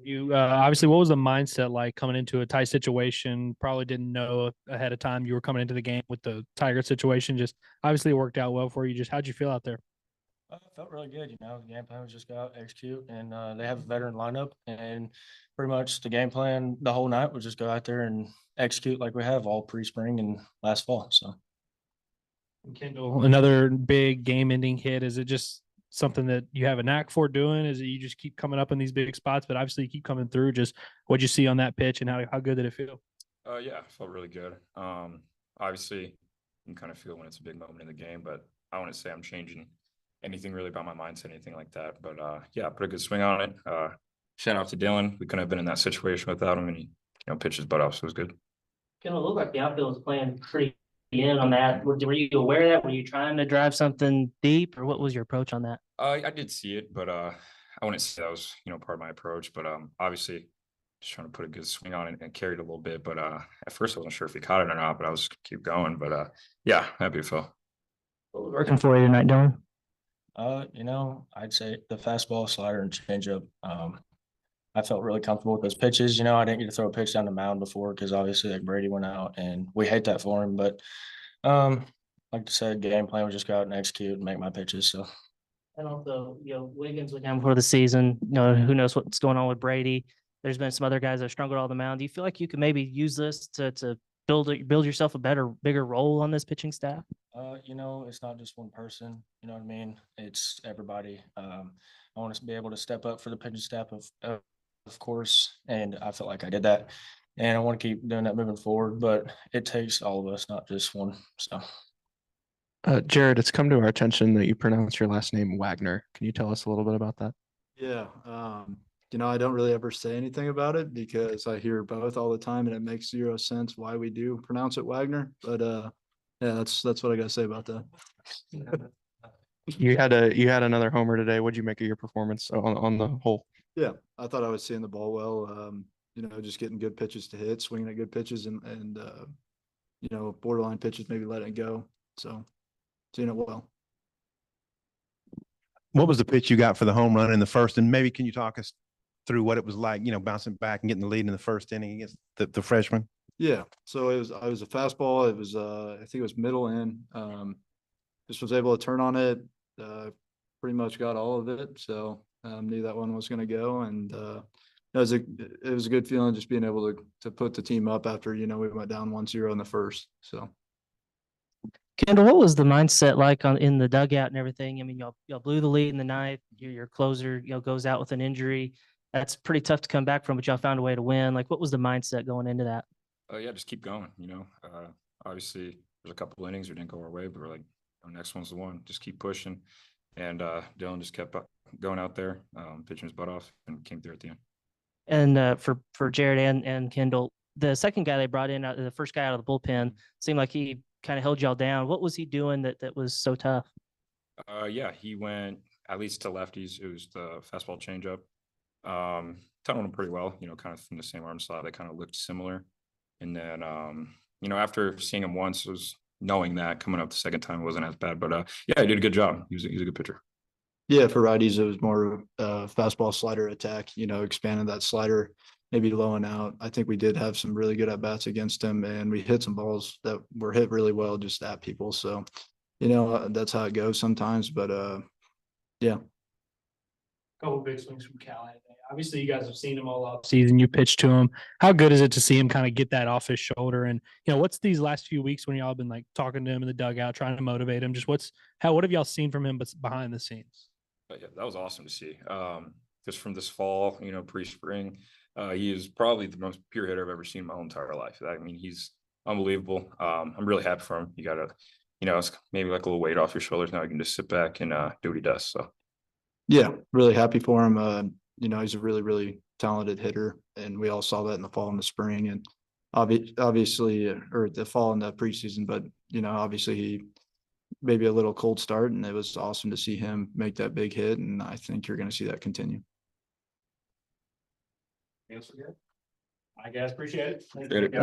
You obviously, what was the mindset like coming into a tight situation? Probably didn't know ahead of time you were coming into the game with the Tiger situation. Just obviously it worked out well for you. Just how'd you feel out there? Felt really good, The game plan was just go out, execute, and they have a veteran lineup, and pretty much the game plan the whole night was just go out there and execute like we have all pre-spring and last fall. So Kendall, another big game-ending hit. Is it just something that you have a knack for doing? Is it you just keep coming up in these big spots, but obviously you keep coming through? Just what'd you see on that pitch, and how good did it feel? Yeah, felt really good. Obviously, you can kind of feel when it's a big moment in the game, but I wouldn't say I'm changing anything really about my mindset, anything like that. But yeah, put a good swing on it. Shout out to Dylan. We couldn't have been in that situation without him, and he pitched his butt off, so it was good. Kind of look like the outfield was playing pretty in on that. Were you aware of that? Were you trying to drive something deep, or what was your approach on that? I did see it, but I wouldn't say that was part of my approach. But obviously, just trying to put a good swing on it and carry it a little bit. But at first, I wasn't sure if he caught it or not, but I was keep going. But yeah, happy it fell. What was working for you tonight, Dylan? I'd say the fastball, slider, and changeup. I felt really comfortable with those pitches. I didn't get to throw a pitch down the mound before because obviously like Brady went out, and we hate that for him. But like I said, game plan was just go out and execute and make my pitches. So And also, Wiggins went down before the season. Who knows what's going on with Brady? There's been some other guys that have struggled on the mound. Do you feel like you could maybe use this to build yourself a bigger role on this pitching staff? it's not just one person. You know what I mean? It's everybody. I want to be able to step up for the pitching staff of course, and I felt like I did that, and I want to keep doing that moving forward. But it takes all of us, not just one. So. Jared, it's come to our attention that you pronounce your last name Wagner. Can you tell us a little bit about that? Yeah. I don't really ever say anything about it because I hear both all the time and it makes zero sense why we do pronounce it Wagner. But yeah, that's what I gotta say about that. You had another homer today. What'd you make of your performance on the whole? Yeah, I thought I was seeing the ball well. Just getting good pitches to hit, swinging at good pitches, and borderline pitches, maybe letting it go. So seeing it well. What was the pitch you got for the home run in the first? And maybe can you talk us through what it was like, bouncing back and getting the lead in the first inning against the freshman? Yeah. So I was a fastball. It was I think it was middle in. Just was able to turn on it. Pretty much got all of it. So knew that one was going to go, and it was a good feeling just being able to put the team up after we went down 1-0 in the first. So. Kendall, what was the mindset like in the dugout and everything? I mean, y'all blew the lead in the ninth. Your closer, goes out with an injury. That's pretty tough to come back from, but y'all found a way to win. Like, what was the mindset going into that? Yeah, just keep going. Obviously, there's a couple innings that didn't go our way, but we're like, next one's the one. Just keep pushing. And Dylan just kept going out there, pitching his butt off, and came through at the end. And for Jared and Kendall, the second guy they brought in, the first guy out of the bullpen, seemed like he kind of held y'all down. What was he doing that was so tough? Yeah, he went at least to lefties. It was the fastball changeup. Tunneled him pretty well, kind of from the same arm slot. They kind of looked similar. And then, after seeing him once, it was knowing that coming up the second time it wasn't as bad. But yeah, he did a good job. He was a good pitcher. Yeah, for righties, it was more fastball slider attack, expanded that slider, maybe low and out. I think we did have some really good at bats against him, and we hit some balls that were hit really well just at people. So, that's how it goes sometimes. But yeah. Couple big swings from Cal. Obviously, you guys have seen him all off season. You pitched to him. How good is it to see him kind of get that off his shoulder? And what's these last few weeks when y'all been like talking to him in the dugout, trying to motivate him? Just what have y'all seen from him, but behind the scenes? Yeah, that was awesome to see. Just from this fall, pre-spring, he is probably the most pure hitter I've ever seen in my whole entire life. I mean, he's unbelievable. I'm really happy for him. You got to, it's maybe like a little weight off your shoulders. Now you can just sit back and do what he does. So. Yeah, really happy for him. He's a really, really talented hitter, and we all saw that in the fall and the spring, and obviously, or the fall and the preseason. But obviously, he maybe a little cold start, and it was awesome to see him make that big hit, and I think you're going to see that continue. I guess appreciate it. Appreciate it.